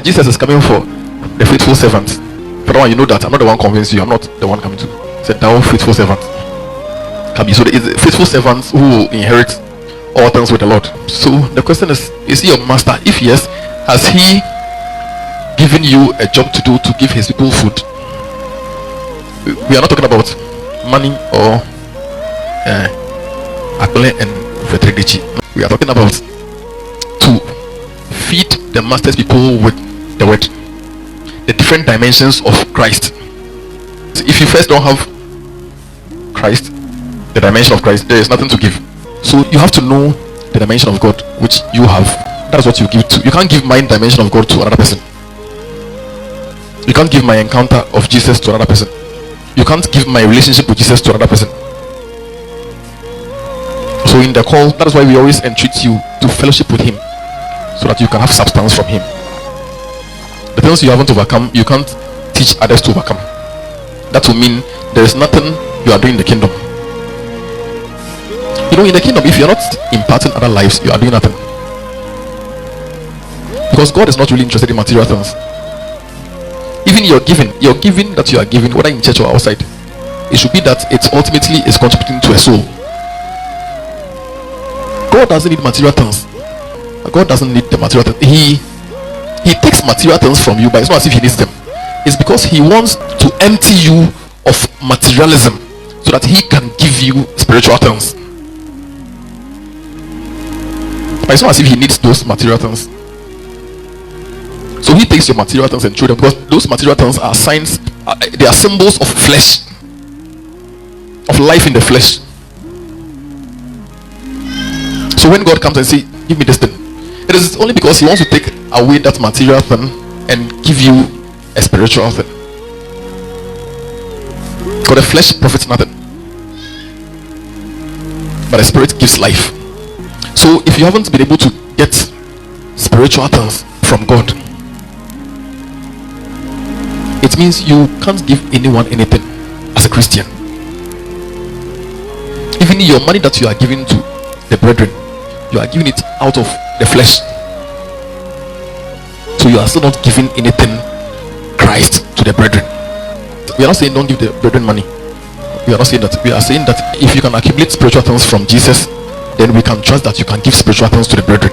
Jesus is coming for the faithful servant. For the one, you know that I'm not the one convincing you. I'm not the one coming to say, thou faithful servant. So there is faithful servants who will inherit all things with the Lord. So the question is he your master? If yes, has he given you a job to do to give his people food? We are not talking about money or akle and vetridici. We are talking about to feed the master's people with the word, the different dimensions of Christ. So if you first don't have Christ, the dimension of Christ, there is nothing to give. So you have to know the dimension of God which you have. That's what you give to. You can't give my dimension of God to another person. You can't give my encounter of Jesus to another person. You can't give my relationship with Jesus to another person. So in the call, that is why we always entreat you to fellowship with him, so that you can have substance from him. The things you haven't overcome, you can't teach others to overcome. That will mean there is nothing you are doing in the kingdom. You know, in the kingdom, if you are not imparting other lives, you are doing nothing. Because God is not really interested in material things. Even your giving that you are giving, whether in church or outside, it should be that it ultimately is contributing to a soul. God doesn't need material things. God doesn't need the material things. He takes material things from you, but it's not as if he needs them. It's because he wants to empty you of materialism so that he can give you spiritual things. But it's not as if he needs those material things. So he takes your material things and throw them, because those material things are signs, they are symbols of flesh, of life in the flesh. So when God comes and says, give me this thing, it is only because he wants to take away that material thing and give you a spiritual thing. For the flesh profits nothing, but the spirit gives life. So if you haven't been able to get spiritual things from God, it means you can't give anyone anything as a Christian. Even your money that you are giving to the brethren, you are giving it out of the flesh. So you are still not giving anything Christ to the brethren. We are not saying don't give the brethren money. We are not saying that. We are saying that if you can accumulate spiritual things from Jesus, then we can trust that you can give spiritual things to the brethren.